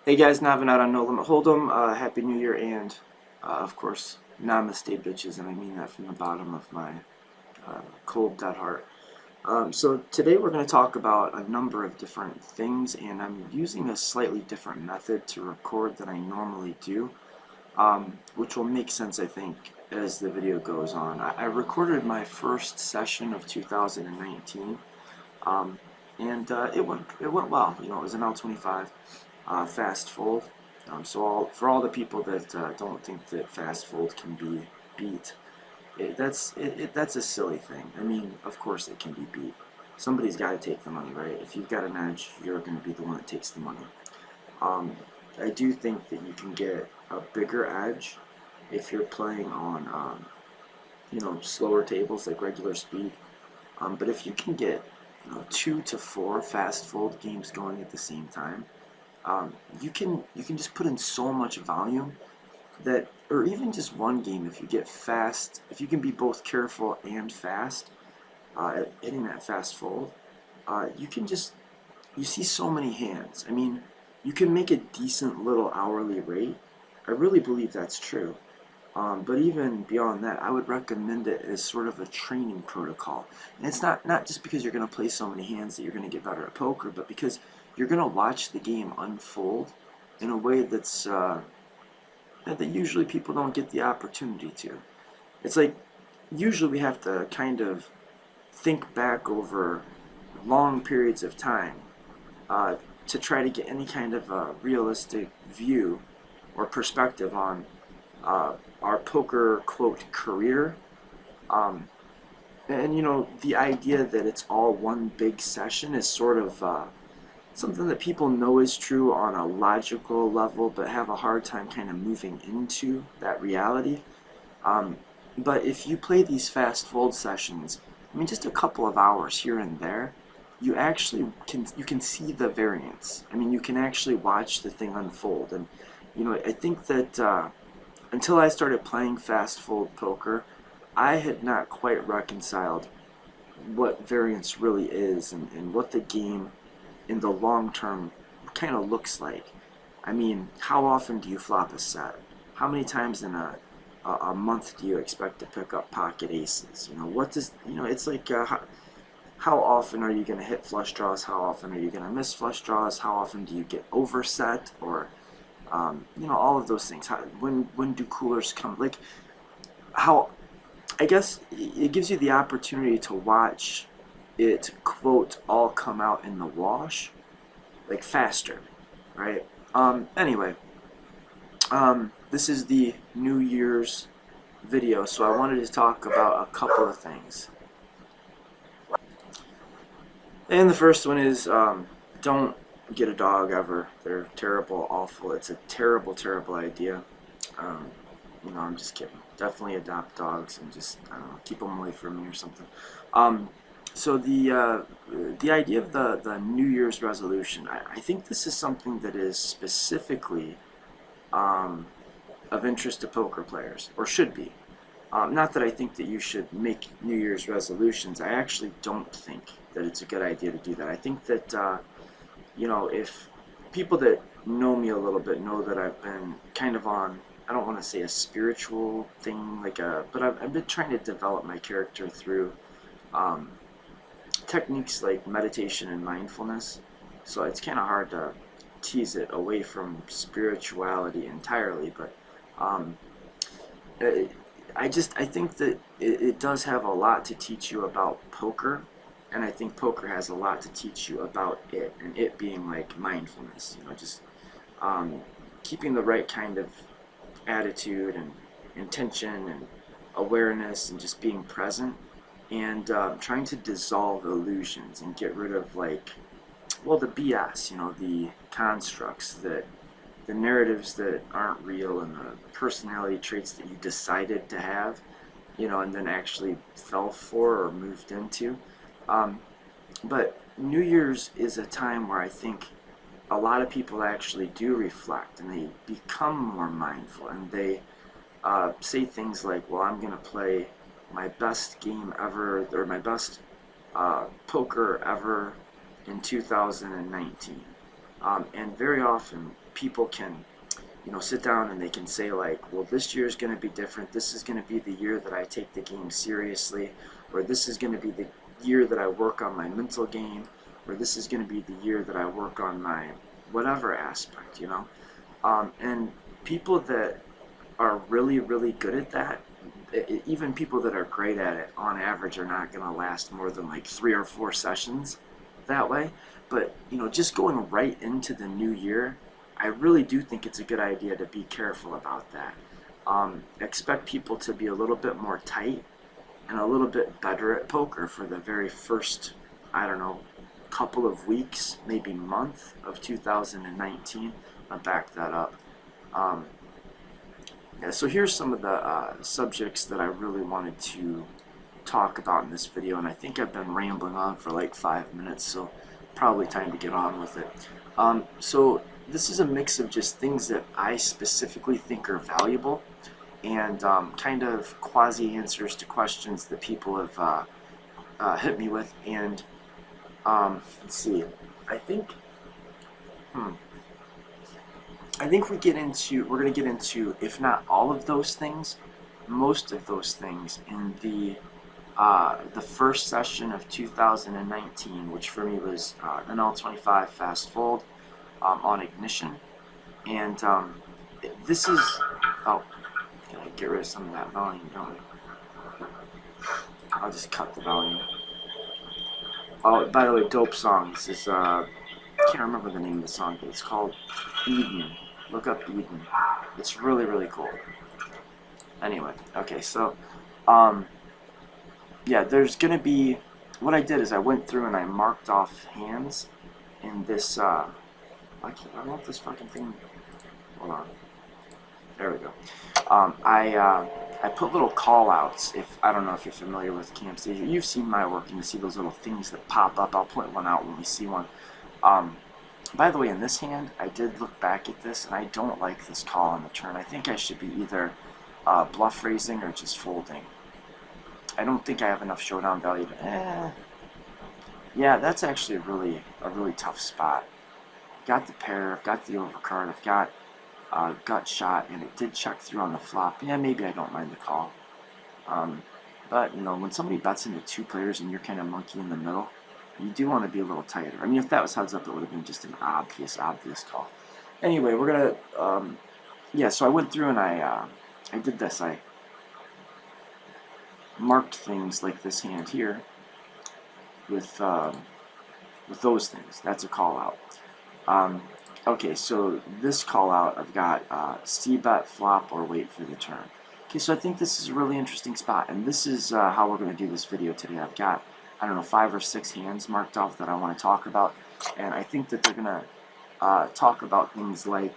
Hey guys, Navonod on No Limit Hold'em. Happy New Year and, of course, namaste bitches, and I mean that from the bottom of my cold dead heart. So today we're going to talk about a number of different things, and I'm using a slightly different method to record than I normally do, which will make sense, I think, as the video goes on. I recorded my first session of 2019, and it went well. You know, it was an L25 fast fold. For all the people that don't think that fast fold can be beat, that's a silly thing. I mean, of course it can be beat. Somebody's got to take the money, right? If you've got an edge, you're going to be the one that takes the money. Um, I do think that you can get a bigger edge if you're playing on, slower tables like regular speed. But if you can get, 2 to 4 fast fold games going at the same time, you can just put in so much volume that, or even just one game, if you get fast, if you can be both careful and fast at hitting that fast fold, you see so many hands. I mean, you can make a decent little hourly rate. I really believe that's true. But even beyond that, I would recommend it as sort of a training protocol. And it's not just because you're going to play so many hands that you're going to get better at poker, but because you're going to watch the game unfold in a way that usually people don't get the opportunity to. It's like usually we have to kind of think back over long periods of time uh, to try to get any kind of realistic view or perspective on our poker quote career. Um, and the idea that it's all one big session is sort of something that people know is true on a logical level, but have a hard time kind of moving into that reality. Um, but if you play these fast fold sessions, I mean, just a couple of hours here and there, you can see the variance. I mean, you can actually watch the thing unfold, and I think that until I started playing fast fold poker, I had not quite reconciled what variance really is and what the game in the long term kind of looks like. I mean, how often do you flop a set? How many times in a month do you expect to pick up pocket aces? What does, it's like, how often are you going to hit flush draws? How often are you going to miss flush draws? How often do you get overset? Or, all of those things. When do coolers come? Like, how, I guess it gives you the opportunity to watch it, quote, all come out in the wash, like faster, right? Anyway, this is the New Year's video, so I wanted to talk about a couple of things. And the first one is, don't get a dog ever. They're terrible, awful. It's a terrible, terrible idea. Um, I'm just kidding. Definitely adopt dogs and just, I don't know, keep them away from me or something. So the idea of the New Year's resolution, I think this is something that is specifically of interest to poker players, or should be. Not that I think that you should make New Year's resolutions. I actually don't think that it's a good idea to do that. I think that, if people that know me a little bit know that I've been kind of on, I don't want to say a spiritual thing, but I've been trying to develop my character through um, techniques like meditation and mindfulness. So it's kind of hard to tease it away from spirituality entirely, but um, I think that it does have a lot to teach you about poker, and I think poker has a lot to teach you about it, and it being like mindfulness. Just keeping the right kind of attitude and intention and awareness, and just being present, and trying to dissolve illusions and get rid of, like, well, the BS, the constructs, the narratives that aren't real, and the personality traits that you decided to have, and then actually fell for or moved into. Um, but New Year's is a time where I think a lot of people actually do reflect, and they become more mindful, and they say things like, well, I'm going to play my best game ever, or my best poker ever in 2019. And very often people can, sit down and they can say like, well, this year is going to be different. This is going to be the year that I take the game seriously, or this is going to be the year that I work on my mental game, or this is going to be the year that I work on my whatever aspect, and people that are really, really good at that, even people that are great at it, on average, are not going to last more than like 3 or 4 sessions that way. But, just going right into the new year, I really do think it's a good idea to be careful about that. Expect people to be a little bit more tight and a little bit better at poker for the very first, I don't know, couple of weeks, maybe month of 2019. I'll back that up. Yeah, so here's some of the subjects that I really wanted to talk about in this video, and I think I've been rambling on for like 5 minutes, so probably time to get on with it. So this is a mix of just things that I specifically think are valuable, and kind of quasi answers to questions that people have hit me with. And let's see, I think we're going to get into, if not all of those things, most of those things in the first session of 2019, which for me was NL25 Fast Fold on Ignition. And this is, oh, can I get rid of some of that volume, don't I? I'll just cut the volume. Oh, by the way, dope song. This is, I can't remember the name of the song, but it's called Eden. Look up Eden. It's really, really cool. Anyway, okay, so, yeah, there's going to be, what I did is I went through and I marked off hands in this, I don't know if this fucking thing, hold on, there we go. I put little call outs. If I don't know if you're familiar with Camtasia, you've seen my work and you see those little things that pop up. I'll point one out when we see one. By the way, in this hand, I did look back at this and I don't like this call on the turn. I think I should be either bluff raising or just folding. I don't think I have enough showdown value to, yeah, that's actually a really tough spot. Got the pair, I've got the overcard, I've got gut shot, and it did check through on the flop. Yeah, maybe I don't mind the call. But, when somebody bets into 2 players and you're kind of monkey in the middle, you do want to be a little tighter. I mean, if that was heads up, it would have been just an obvious call. Anyway, we're going to, yeah, so I went through and I did this. I marked things like this hand here with those things. That's a call out. Okay, so this call out, I've got c-bet, flop, or wait for the turn. Okay, so I think this is a really interesting spot, and this is how we're going to do this video today. I've got, I don't know, 5 or 6 hands marked off that I want to talk about, and I think that they're going to talk about things like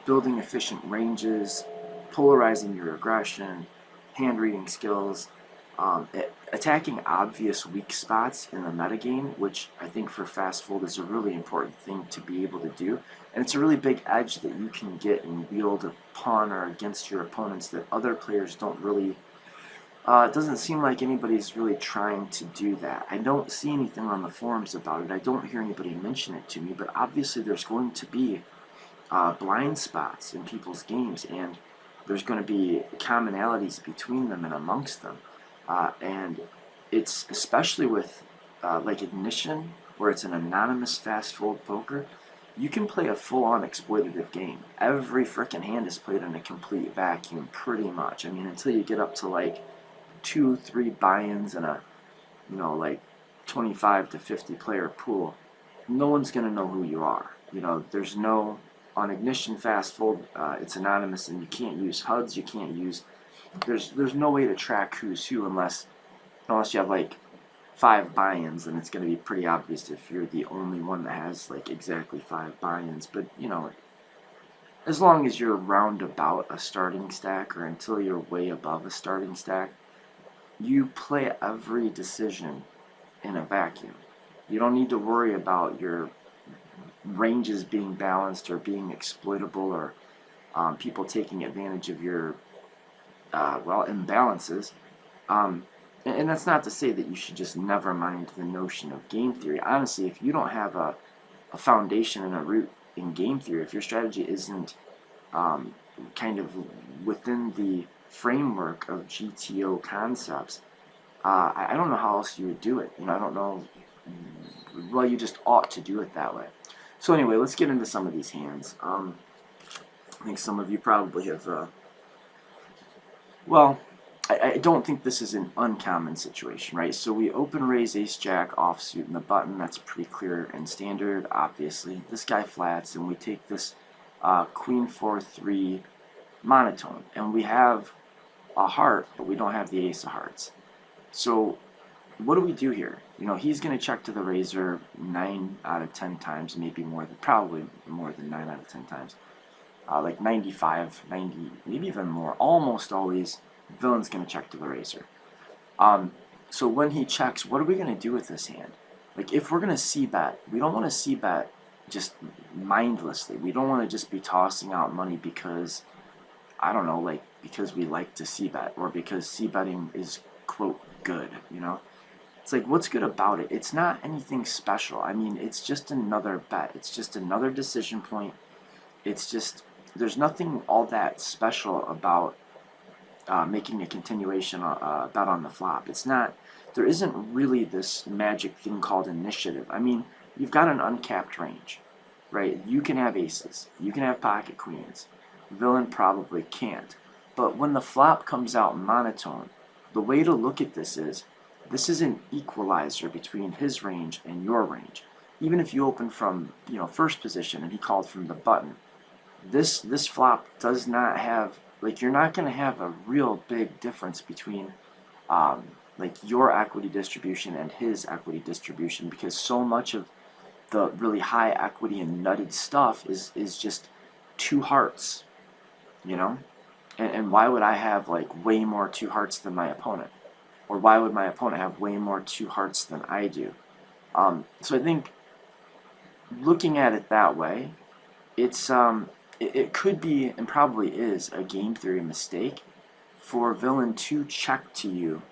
building efficient ranges, polarizing your aggression, hand reading skills, attacking obvious weak spots in the metagame, which I think for Fast Fold is a really important thing to be able to do. And it's a really big edge that you can get and wield upon or against your opponents that other players don't really, it doesn't seem like anybody's really trying to do that. I don't see anything on the forums about it. I don't hear anybody mention it to me, but obviously there's going to be blind spots in people's games, and there's going to be commonalities between them and amongst them. And it's especially with like Ignition, where it's an anonymous Fast Fold poker, you can play a full-on exploitative game. Every frickin' hand is played in a complete vacuum, pretty much. I mean, until you get up to like 2-3 buy-ins and a, like 25 to 50 player pool, no one's going to know who you are. There's no, on Ignition Fast Fold, it's anonymous, and you can't use HUDs, you can't use, there's no way to track who's who unless you have like 5 buy-ins, and it's going to be pretty obvious if you're the only one that has like exactly 5 buy-ins. But as long as you're round about a starting stack, or until you're way above a starting stack, you play every decision in a vacuum. You don't need to worry about your ranges being balanced or being exploitable, or people taking advantage of your imbalances. And that's not to say that you should just never mind the notion of game theory. Honestly, if you don't have a foundation and a root in game theory, if your strategy isn't kind of within the framework of GTO concepts, I don't know how else you would do it. I don't know. Well, you just ought to do it that way. So anyway, let's get into some of these hands. I think some of you probably have, well, I don't think this is an uncommon situation, right? So we open raise ace-jack offsuit in the button. That's pretty clear and standard, obviously. This guy flats, and we take this queen 4-3 monotone. And we have a heart, but we don't have the ace of hearts. So what do we do here? He's going to check to the razor 9 out of 10 times, maybe more than, probably more than 9 out of 10 times. Like 95, 90, maybe even more. Almost always, villain's going to check to the razor. So when he checks, what are we going to do with this hand? Like, if we're going to c-bet, we don't want to c-bet just mindlessly. We don't want to just be tossing out money because, I don't know, like, because we like to c-bet, or because c-betting is, quote, good, It's like, what's good about it? It's not anything special. I mean, it's just another bet. It's just another decision point. It's just, there's nothing all that special about making a continuation bet on the flop. It's not, there isn't really this magic thing called initiative. I mean, you've got an uncapped range, right? You can have aces. You can have pocket queens. Villain probably can't. But when the flop comes out monotone, the way to look at this is an equalizer between his range and your range. Even if you open from, first position and he called from the button, this flop does not have, like, you're not going to have a real big difference between like your equity distribution and his equity distribution, because so much of the really high equity and nutted stuff is just 2 hearts, and why would I have like way more 2 hearts than my opponent? Or why would my opponent have way more 2 hearts than I do? So I think looking at it that way, it's it could be, and probably is, a game theory mistake for villain to check to you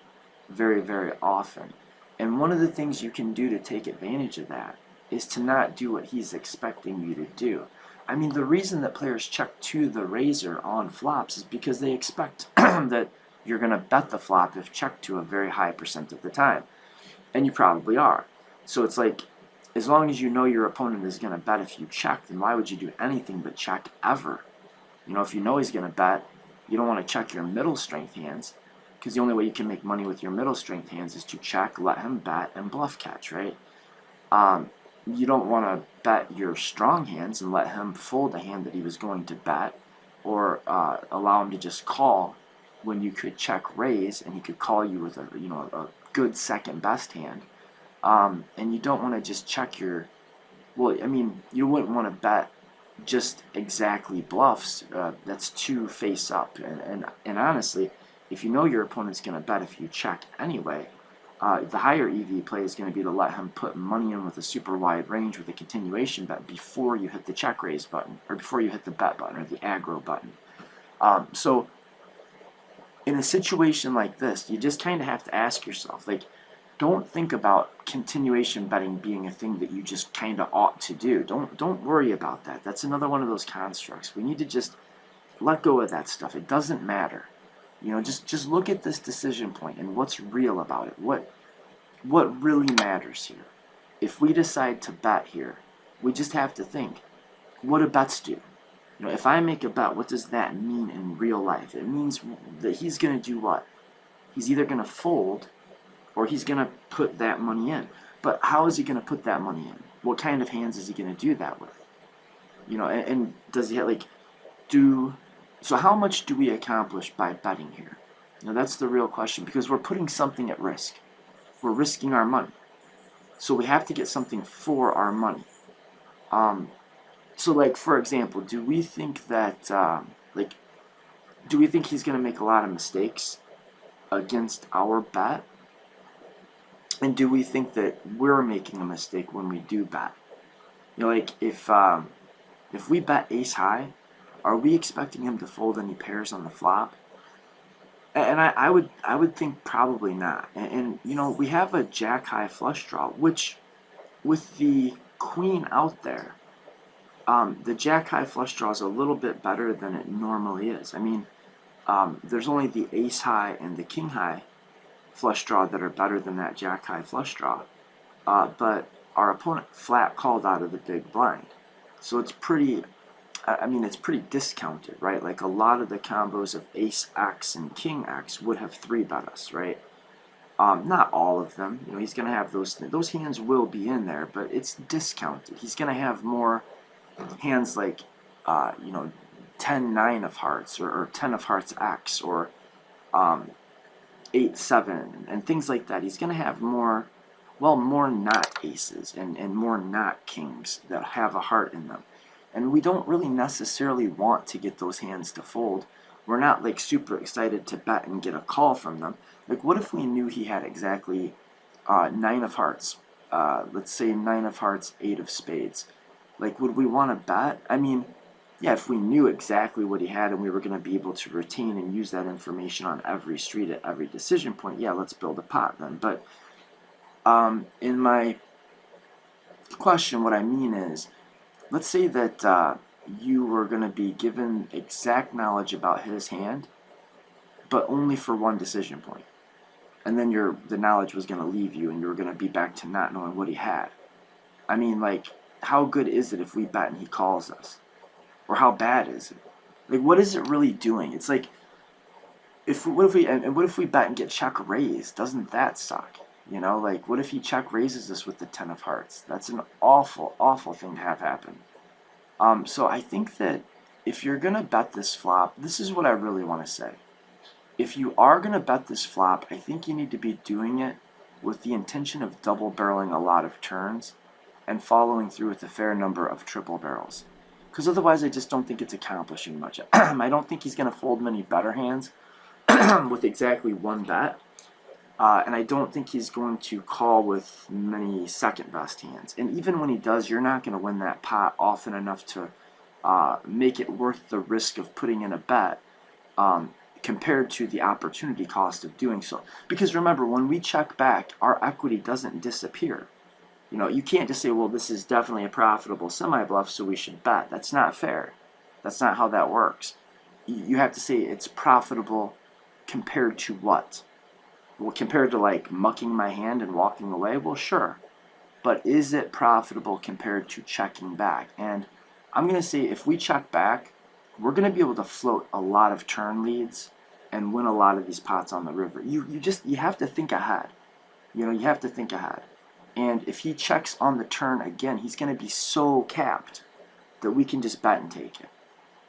very, very often. And one of the things you can do to take advantage of that is to not do what he's expecting you to do. I mean, the reason that players check to the razor on flops is because they expect that you're going to bet the flop if checked to a very high % of the time. And you probably are. So it's like, as long as you know your opponent is going to bet if you check, then why would you do anything but check ever? If you know he's going to bet, you don't want to check your middle strength hands, because the only way you can make money with your middle strength hands is to check, let him bet, and bluff catch, right? You don't want to bet your strong hands and let him fold a hand that he was going to bet, or allow him to just call when you could check raise and he could call you with a good second best hand. And you don't want to just check your, well, I mean, you wouldn't want to bet just exactly bluffs. That's 2 face up. And honestly, if you know your opponent's going to bet if you check anyway, the higher EV play is going to be to let him put money in with a super wide range with a continuation bet before you hit the check raise button, or before you hit the bet button or the aggro button. So in a situation like this, you just kind of have to ask yourself, like, don't think about continuation betting being a thing that you just kind of ought to do. Don't worry about that. That's another one of those constructs. We need to just let go of that stuff. It doesn't matter. Just look at this decision point and what's real about it. What really matters here? If we decide to bet here, we just have to think, what do bets do? If I make a bet, what does that mean in real life? It means that he's going to do what? He's either going to fold, or he's going to put that money in. But how is he going to put that money in? What kind of hands is he going to do that with? And does he have, like, so how much do we accomplish by betting here? That's the real question, because we're putting something at risk. We're risking our money. So we have to get something for our money. So, like, for example, do we think that, do we think he's going to make a lot of mistakes against our bet? And do we think that we're making a mistake when we do bet? Like, if we bet ace high, are we expecting him to fold any pairs on the flop? And I would think probably not. And we have a jack high flush draw, which, with the queen out there, The jack high flush draw is a little bit better than it normally is. I mean, there's only the ace high and the king high flush draw that are better than that jack high flush draw. But our opponent flat called out of the big blind. So it's pretty, I mean, it's pretty discounted, right? Like a lot of the combos of ace X and king X would have 3-bet us, right? Not all of them. You know, he's going to have those hands will be in there, but it's discounted. He's going to have more hands like, you know, 10-9 of hearts or 10 of hearts X or 8-7 and things like that. He's going to have more, well, more not aces and more not kings that have a heart in them. And we don't really necessarily want to get those hands to fold. We're not like super excited to bet and get a call from them. Like, what if we knew he had exactly 9 of hearts? Let's say 9 of hearts, 8 of spades. Like, would we want to bet? I mean, yeah, if we knew exactly what he had and we were going to be able to retain and use that information on every street at every decision point, yeah, let's build a pot then. But in my question, what I mean is, let's say that you were going to be given exact knowledge about his hand, but only for one decision point. And then the knowledge was going to leave you and you were going to be back to not knowing what he had. I mean, like, how good is it if we bet and he calls us? Or how bad is it? Like, what is it really doing? It's like, what if we bet and get check raised? Doesn't that suck? You know, like, what if he check raises us with the 10 of hearts? That's an awful, awful thing to have happen. So I think that if you're going to bet this flop, this is what I really want to say. If you are going to bet this flop, I think you need to be doing it with the intention of double barreling a lot of turns and following through with a fair number of triple barrels. Because otherwise I just don't think it's accomplishing much. I don't think he's going to fold many better hands with exactly one bet. And I don't think he's going to call with many second best hands. And even when he does, you're not going to win that pot often enough to make it worth the risk of putting in a bet compared to the opportunity cost of doing so. Because remember, when we check back, our equity doesn't disappear. You know, you can't just say, well, this is definitely a profitable semi-bluff, so we should bet. That's not fair. That's not how that works. You have to say it's profitable compared to what? Well, compared to like mucking my hand and walking away? Well, sure. But is it profitable compared to checking back? And I'm going to say if we check back, we're going to be able to float a lot of turn leads and win a lot of these pots on the river. You have to think ahead. You know, you have to think ahead. And if he checks on the turn again, he's going to be so capped that we can just bet and take it.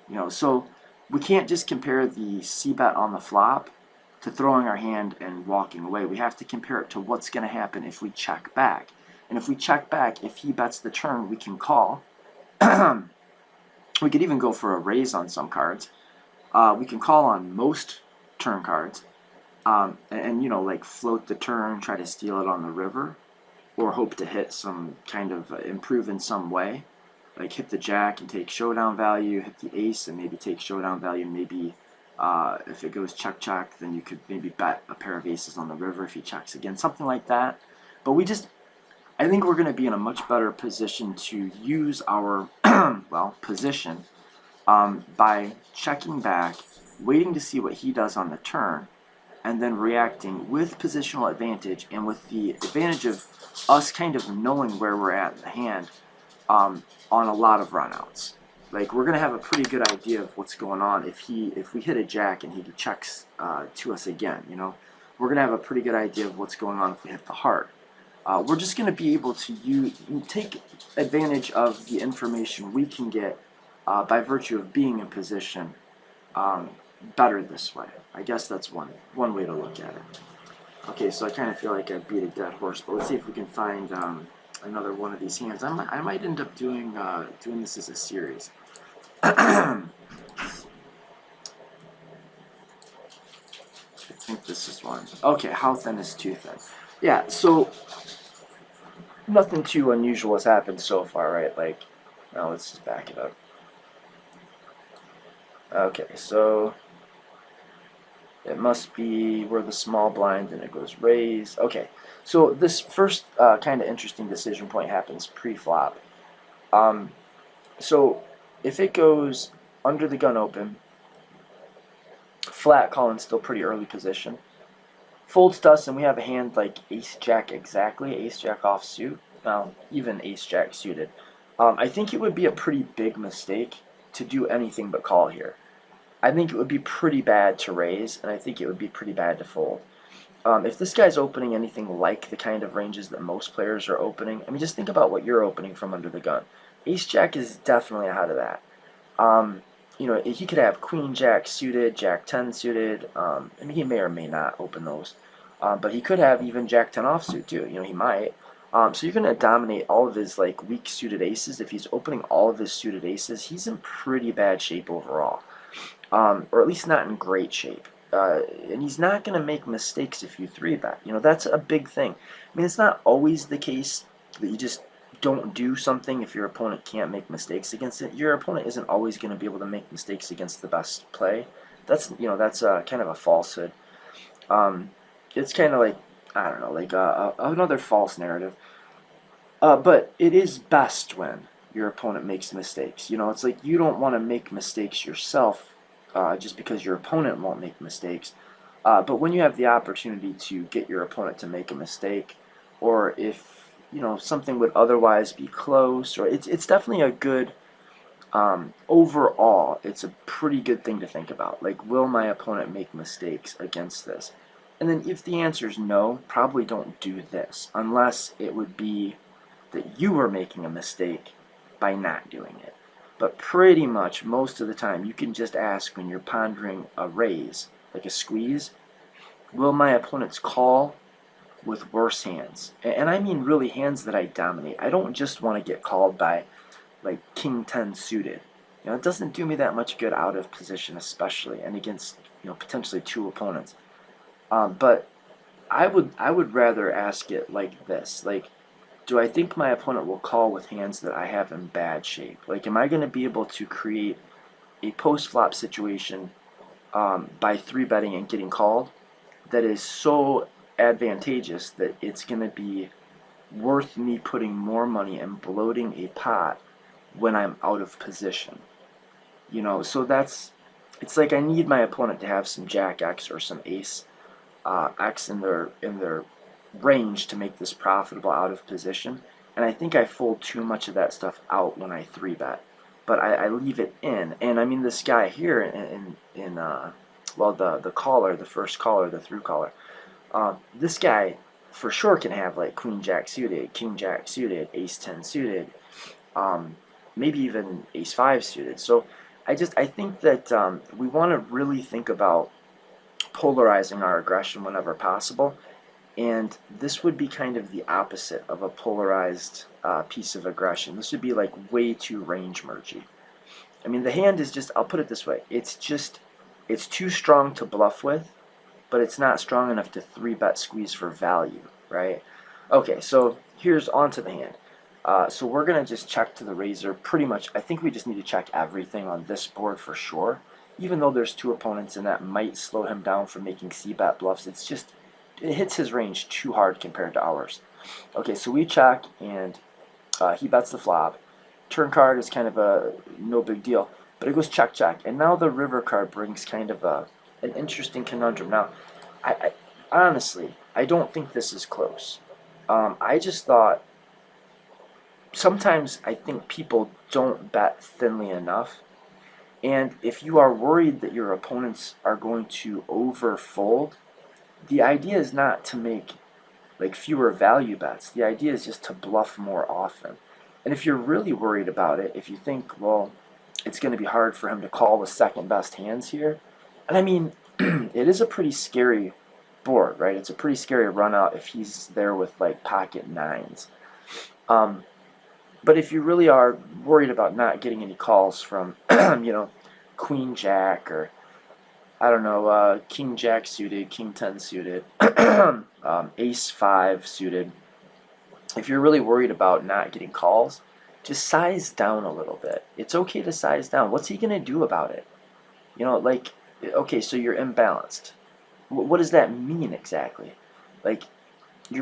You know, so we can't just compare the c-bet on the flop to throwing our hand and walking away. We have to compare it to what's going to happen if we check back. And if we check back, if he bets the turn, we can call. We could even go for a raise on some cards. We can call on most turn cards. And, you know, like float the turn, try to steal it on the river. Or hope to hit some kind of improve in some way. Like hit the jack and take showdown value, hit the ace and maybe take showdown value. Maybe if it goes check, then you could maybe bet a pair of aces on the river if he checks again, something like that. But I think we're going to be in a much better position to use our, well, position by checking back, waiting to see what he does on the turn, and then reacting with positional advantage and with the advantage of us kind of knowing where we're at in the hand on a lot of runouts. Like, we're going to have a pretty good idea of what's going on if we hit a jack and he checks to us again, you know. We're going to have a pretty good idea of what's going on if we hit the heart. We're just going to be able to take advantage of the information we can get by virtue of being in position better this way. I guess that's one way to look at it. Okay, so I kind of feel like I beat a dead horse, but let's see if we can find another one of these hands. I might end up doing this as a series. I think this is one. Okay, how thin is too thin? Yeah, so nothing too unusual has happened so far, right? Like, now let's just back it up. Okay, so it must be where the small blind and it goes raised. Okay, so this first kind of interesting decision point happens pre-flop. So if it goes under the gun open, flat call in still pretty early position, folds to us, and we have a hand like ace jack exactly, ace jack off suit, even ace jack suited. I think it would be a pretty big mistake to do anything but call here. I think it would be pretty bad to raise, and I think it would be pretty bad to fold. If this guy's opening anything like the kind of ranges that most players are opening, I mean, just think about what you're opening from under the gun. Ace jack is definitely ahead of that. Um, you know, he could have queen jack suited, jack 10 suited. I mean, he may or may not open those. But he could have even jack 10 offsuit too. You know, he might. So you're going to dominate all of his like weak suited aces. If he's opening all of his suited aces, he's in pretty bad shape overall. Or at least not in great shape. And he's not going to make mistakes if you 3-bet. You know, that's a big thing. I mean, it's not always the case that you just don't do something if your opponent can't make mistakes against it. Your opponent isn't always going to be able to make mistakes against the best play. That's, you know, that's kind of a falsehood. It's kind of like, I don't know, like another false narrative. But it is best when your opponent makes mistakes. You know, it's like you don't want to make mistakes yourself just because your opponent won't make mistakes. But when you have the opportunity to get your opponent to make a mistake, or if you know something would otherwise be close, or it's definitely a good overall. It's a pretty good thing to think about. Like, will my opponent make mistakes against this? And then if the answer is no, probably don't do this, unless it would be that you were making a mistake by not doing it. But pretty much most of the time, you can just ask when you're pondering a raise, like a squeeze, will my opponents call with worse hands? And I mean really hands that I dominate. I don't just want to get called by like king 10 suited. You know, it doesn't do me that much good out of position, especially, and against, you know, potentially two opponents. But I would rather ask it like this, like, do I think my opponent will call with hands that I have in bad shape? Like, am I going to be able to create a post-flop situation by 3-betting and getting called that is so advantageous that it's going to be worth me putting more money and bloating a pot when I'm out of position? You know, so it's like I need my opponent to have some Jack X or some Ace X in their range to make this profitable out of position. And I think I fold too much of that stuff out when I 3-bet. But I leave it in. And I mean, this guy here in well, the caller, the first caller, the through caller, this guy for sure can have like queen jack suited, king jack suited, ace 10 suited, maybe even ace 5 suited. So I think that we want to really think about polarizing our aggression whenever possible. And this would be kind of the opposite of a polarized piece of aggression. This would be like way too range mergy. I mean, the hand is just, I'll put it this way, it's too strong to bluff with, but it's not strong enough to 3-bet squeeze for value, right? Okay, so here's onto the hand. So we're going to just check to the razor pretty much. I think we just need to check everything on this board for sure. Even though there's two opponents and that might slow him down from making c-bet bluffs, it's just, it hits his range too hard compared to ours. Okay, so we check, and he bets the flop. Turn card is kind of a no big deal, but it goes check, check. And now the river card brings kind of an interesting conundrum. Now, I honestly, I don't think this is close. I just thought, sometimes I think people don't bet thinly enough. And if you are worried that your opponents are going to overfold, the idea is not to make like fewer value bets. The idea is just to bluff more often. And if you're really worried about it, if you think, well, it's going to be hard for him to call with second best hands here, and I mean, it is a pretty scary board, right? It's a pretty scary run out if he's there with like pocket nines. But if you really are worried about not getting any calls from, you know, queen jack, or I don't know, king jack suited, king 10 suited, ace 5 suited, if you're really worried about not getting calls, just size down a little bit. It's okay to size down. What's he going to do about it? You know, like, okay, so you're imbalanced. What does that mean exactly? Like, if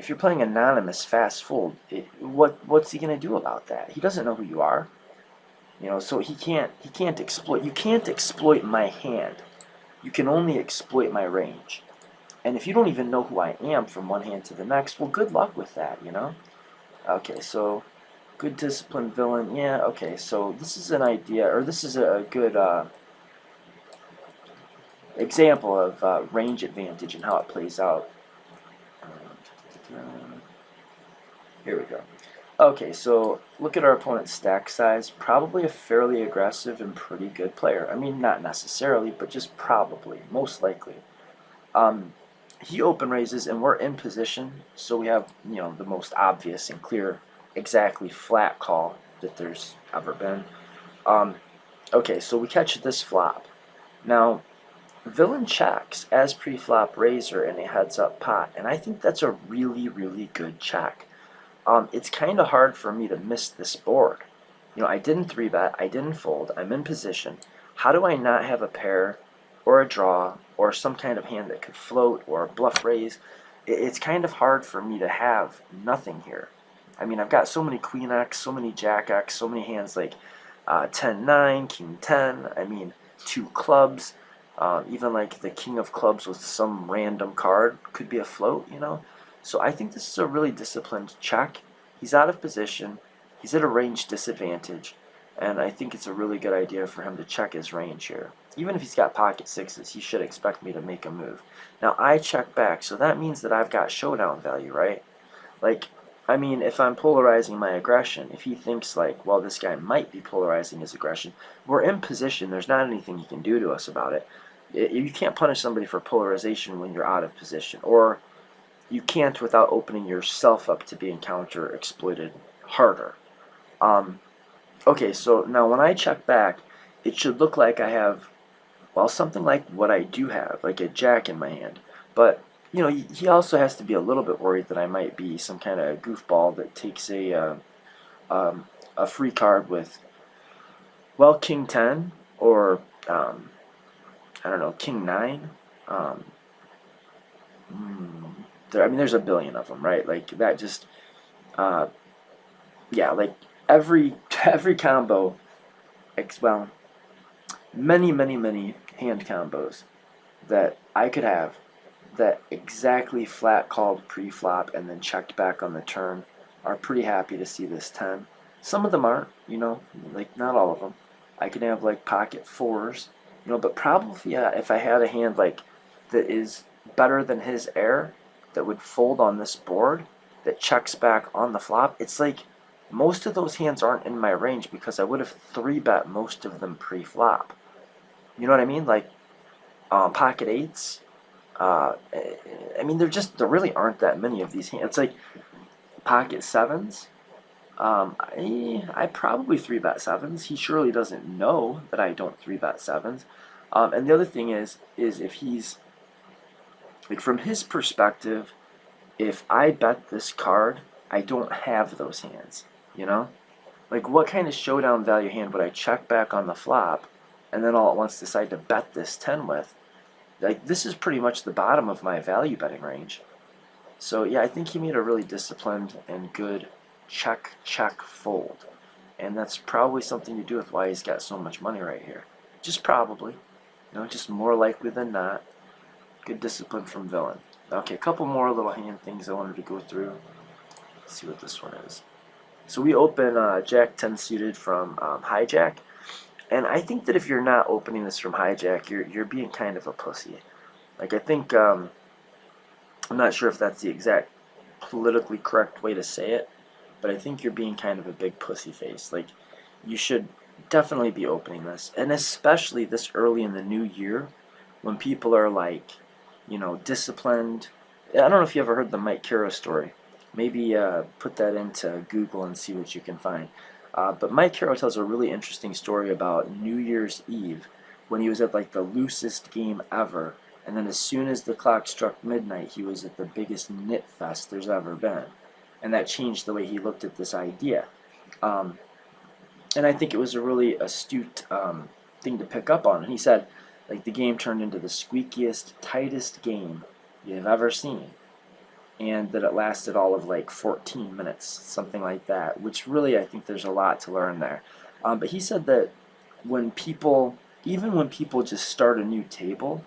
you're playing anonymous fast fold, what's he going to do about that? He doesn't know who you are. You know, so he can't exploit. You can't exploit my hand. You can only exploit my range. And if you don't even know who I am from one hand to the next, well, good luck with that, you know? Okay, so good disciplined villain. Yeah, okay, so this is an idea, or this is a good example of range advantage and how it plays out. Here we go. Okay, so look at our opponent's stack size. Probably a fairly aggressive and pretty good player. I mean, not necessarily, but just probably, most likely. He open raises, and we're in position, so we have, you know, the most obvious and clear, exactly flat call that there's ever been. Okay, so we catch this flop. Now, villain checks as pre-flop raiser in a heads-up pot, and I think that's a really, really good check. It's kind of hard for me to miss this board. You know, I didn't 3-bet, I didn't fold, I'm in position. How do I not have a pair or a draw or some kind of hand that could float or bluff raise? It's kind of hard for me to have nothing here. I mean, I've got so many Queen X, so many Jack X, so many hands like 10-9, King 10, I mean, 2 clubs, even like the King of Clubs with some random card could be a float, you know? So I think this is a really disciplined check. He's out of position, he's at a range disadvantage, and I think it's a really good idea for him to check his range here. Even if he's got pocket sixes, he should expect me to make a move. Now I check back, so that means that I've got showdown value, right? Like, I mean, if I'm polarizing my aggression, if he thinks like, well, this guy might be polarizing his aggression, we're in position, there's not anything he can do to us about it. You can't punish somebody for polarization when you're out of position, or you can't without opening yourself up to being counter exploited harder. Okay, so now when I check back, it should look like I have, well, something like what I do have, like a jack in my hand. But, you know, he also has to be a little bit worried that I might be some kind of goofball that takes a free card with, well, King 10 or, I don't know, King 9. I mean, there's a billion of them, right? Like, that just, yeah, like, every combo, well, many hand combos that I could have that exactly flat called pre-flop and then checked back on the turn are pretty happy to see this 10. Some of them aren't, you know, like not all of them. I can have like pocket 4s, you know, but probably if I had a hand like that is better than his air that would fold on this board that checks back on the flop, it's like most of those hands aren't in my range because I would have 3-bet most of them pre-flop. You know what I mean? Like pocket 8s. I mean, there really aren't that many of these hands. It's like pocket 7s. I probably 3-bet 7s. He surely doesn't know that I don't 3-bet 7s. And the other thing is if he's, like from his perspective, if I bet this card, I don't have those hands, you know? Like what kind of showdown value hand would I check back on the flop and then all at once decide to bet this 10 with? Like this is pretty much the bottom of my value betting range. So yeah, I think he made a really disciplined and good check fold. And that's probably something to do with why he's got so much money right here. Just probably. You know, just more likely than not. Good discipline from villain. Okay, a couple more little hand things I wanted to go through. Let's see what this one is. So we open Jack 10 suited from hijack. And I think that if you're not opening this from hijack, you're being kind of a pussy. Like I think I'm not sure if that's the exact politically correct way to say it, but I think you're being kind of a big pussy face. Like you should definitely be opening this, and especially this early in the new year when people are like, you know, disciplined. I don't know if you ever heard the Mike Caro story. Maybe put that into Google and see what you can find. But Mike Caro tells a really interesting story about New Year's Eve when he was at like the loosest game ever, and then as soon as the clock struck midnight, he was at the biggest knit fest there's ever been, and that changed the way he looked at this idea. And I think it was a really astute thing to pick up on. And he said, like the game turned into the squeakiest, tightest game you've ever seen, and that it lasted all of like 14 minutes, something like that, which really I think there's a lot to learn there. But he said that when people, even when people just start a new table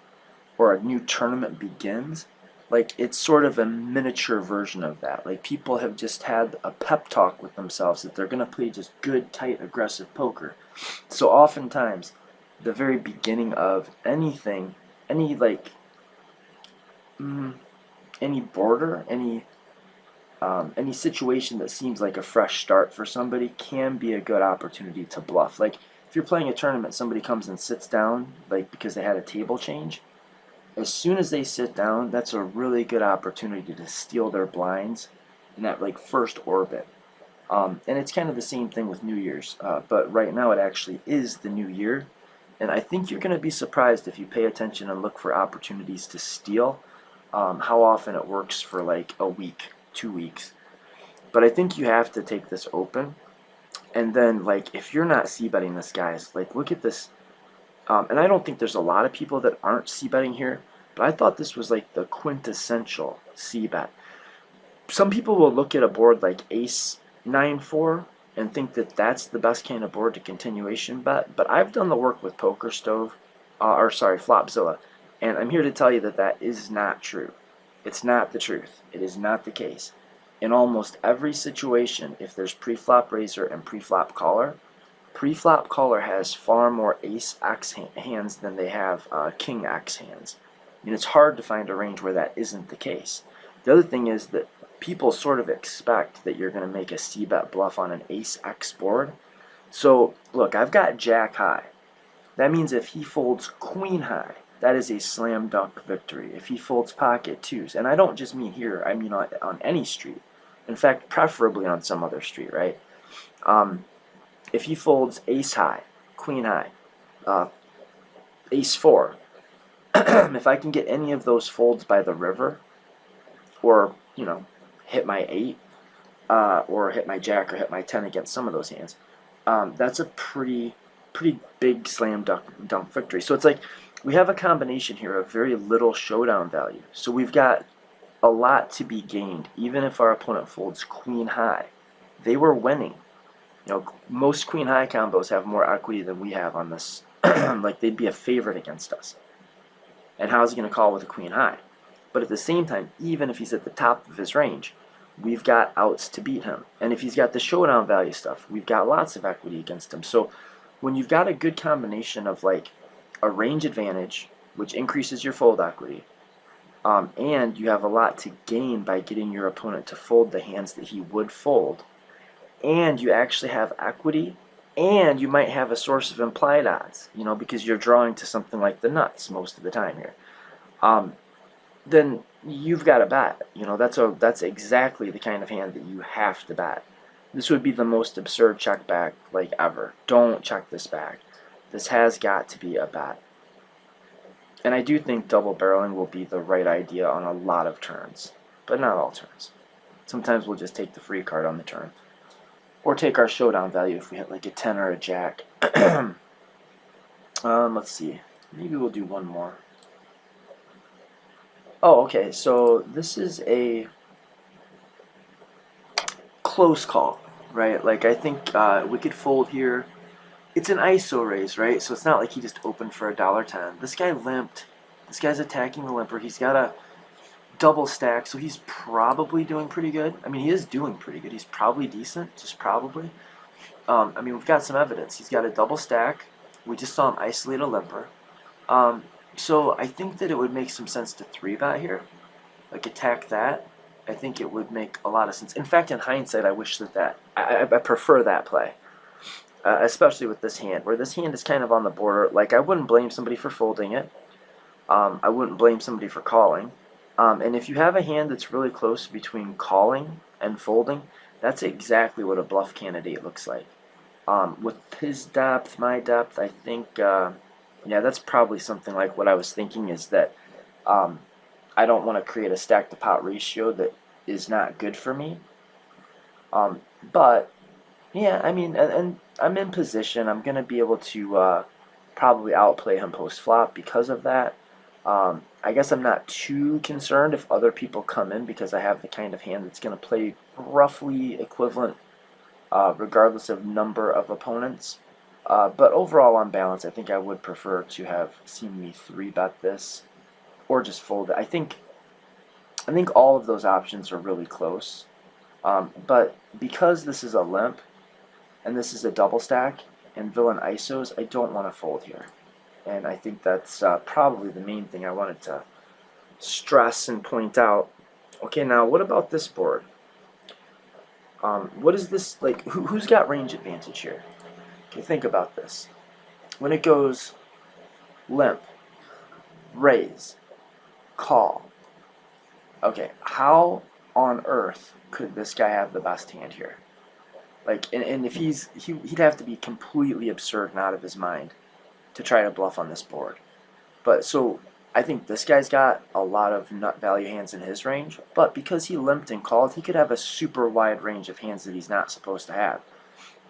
or a new tournament begins, like it's sort of a miniature version of that. Like people have just had a pep talk with themselves that they're going to play just good, tight, aggressive poker. So oftentimes, the very beginning of anything, any like, mm, any border, any situation that seems like a fresh start for somebody can be a good opportunity to bluff. Like if you're playing a tournament, somebody comes and sits down, like because they had a table change. As soon as they sit down, that's a really good opportunity to steal their blinds in that like first orbit. And it's kind of the same thing with New Year's, but right now it actually is the new year, and I think you're going to be surprised if you pay attention and look for opportunities to steal. How often it works for like a week, 2 weeks. But I think you have to take this open, and then like if you're not c-betting this, guys, like look at this. And I don't think there's a lot of people that aren't c-betting here, but I thought this was like the quintessential c-bet. Some people will look at a board like Ace 9-4 and think that that's the best kind of board to continuation bet, but I've done the work with Poker Stove, or sorry, Flopzilla, and I'm here to tell you that that is not true. It's not the truth. It is not the case. In almost every situation, if there's pre-flop raiser and pre-flop caller has far more ace X hands than they have king X hands. I mean, it's hard to find a range where that isn't the case. The other thing is that people sort of expect that you're going to make a c-bet bluff on an ace X board. So, look, I've got jack high. That means if he folds queen high, that is a slam dunk victory. If he folds pocket twos, and I don't just mean here, I mean on any street. In fact, preferably on some other street, right? If he folds ace high, queen high, ace four, if I can get any of those folds by the river, or, hit my 8, or hit my jack or hit my 10 against some of those hands, that's a pretty big slam dunk victory. So it's like we have a combination here of very little showdown value. So we've got a lot to be gained, even if our opponent folds queen high. They were winning. Most queen high combos have more equity than we have on this. Like they'd be a favorite against us. And how's he going to call with a queen high? But at the same time, even if he's at the top of his range, we've got outs to beat him. And if he's got the showdown value stuff, we've got lots of equity against him. So when you've got a good combination of like a range advantage, which increases your fold equity, and you have a lot to gain by getting your opponent to fold the hands that he would fold, and you actually have equity, and you might have a source of implied odds, because you're drawing to something like the nuts most of the time here, then you've got to bet. That's exactly the kind of hand that you have to bet. This would be the most absurd check back like ever. Don't check this back. This has got to be a bet. And I do think double barreling will be the right idea on a lot of turns, but not all turns. Sometimes we'll just take the free card on the turn, or take our showdown value if we hit like a 10 or a jack. Let's see. Maybe we'll do one more. Oh, okay. So this is a close call, right? Like I think we could fold here. It's an ISO raise, right? So it's not like he just opened for $1.10. This guy limped. This guy's attacking the limper. He's got a double stack, so he's probably doing pretty good. I mean, he is doing pretty good. He's probably decent, just probably. I mean, we've got some evidence. He's got a double stack. We just saw him isolate a limper. So I think that it would make some sense to 3-bet here. Like attack that. I think it would make a lot of sense. In fact, in hindsight, I wish that I prefer that play. Especially with this hand, where this hand is kind of on the border. Like, I wouldn't blame somebody for folding it. I wouldn't blame somebody for calling. And if you have a hand that's really close between calling and folding, that's exactly what a bluff candidate looks like. With his depth, my depth, I think, yeah, that's probably something like what I was thinking, is that I don't want to create a stack-to-pot ratio that is not good for me. But yeah, I mean, and I'm in position. I'm going to be able to probably outplay him post-flop because of that. I guess I'm not too concerned if other people come in, because I have the kind of hand that's going to play roughly equivalent regardless of number of opponents. But overall, on balance, I think I would prefer to have seen me 3-bet this or just fold it. I think all of those options are really close. But because this is a limp and this is a double stack and villain ISOs, I don't want to fold here. And I think that's probably the main thing I wanted to stress and point out. Okay, now what about this board? What is this, like, who's got range advantage here? Okay, think about this. When it goes limp, raise, call. Okay, how on earth could this guy have the best hand here? Like, and if he'd have to be completely absurd and out of his mind to try to bluff on this board. But so I think this guy's got a lot of nut value hands in his range, but because he limped and called, he could have a super wide range of hands that he's not supposed to have.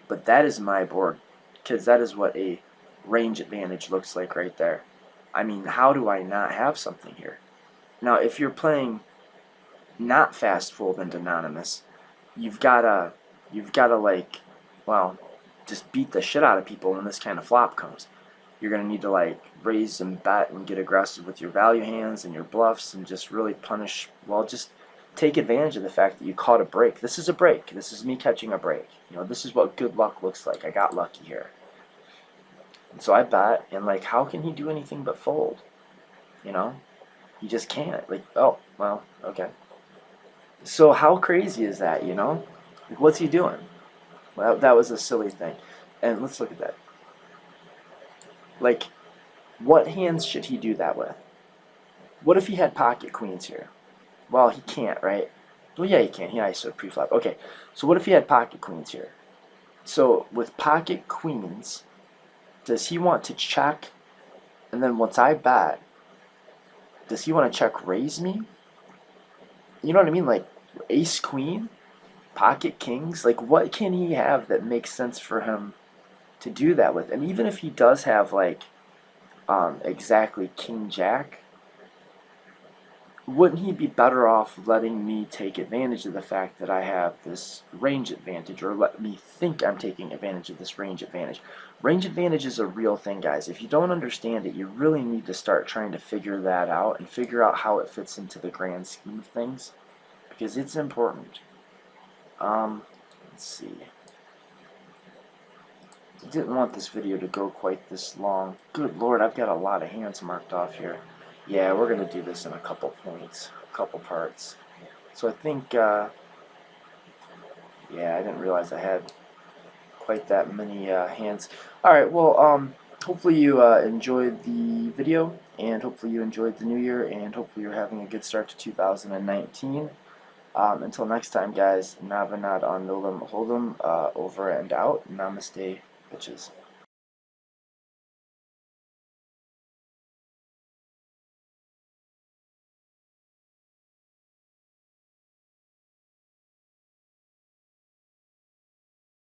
But that is my board, because that is what a range advantage looks like right there. I mean, how do I not have something here? Now, if you're playing not fast fold and anonymous, you've gotta like, well, just beat the shit out of people when this kind of flop comes. You're gonna need to like raise and bet and get aggressive with your value hands and your bluffs and just really punish. Well, just take advantage of the fact that you caught a break. This is a break. This is me catching a break. You know, this is what good luck looks like. I got lucky here. And so I bet, and like, how can he do anything but fold? You know, he just can't. Like, oh, well, okay. So how crazy is that, you know? Like, what's he doing? Well, that was a silly thing. And let's look at that. Like, what hands should he do that with? What if he had pocket queens here? Well, he can't, right? Well, yeah, he can. He ISO'd pre-flop. Okay, so what if he had pocket queens here? So with pocket queens, does he want to check? And then once I bet, does he want to check raise me? You know what I mean? Like ace queen, pocket kings. Like what can he have that makes sense for him to do that with? And even if he does have like exactly king jack, wouldn't he be better off letting me take advantage of the fact that I have this range advantage, or let me think I'm taking advantage of this range advantage? Range advantage is a real thing, guys. If you don't understand it, you really need to start trying to figure that out and figure out how it fits into the grand scheme of things, because it's important. Let's see. I didn't want this video to go quite this long. Good Lord, I've got a lot of hands marked off here. Yeah, we're going to do this in a couple points, a couple parts. So I think, yeah, I didn't realize I had quite that many hands. Alright, well, hopefully you enjoyed the video, and hopefully you enjoyed the new year, and hopefully you're having a good start to 2019. Until next time, guys, Navonod on No Limit Hold'em, over and out. Namaste, bitches.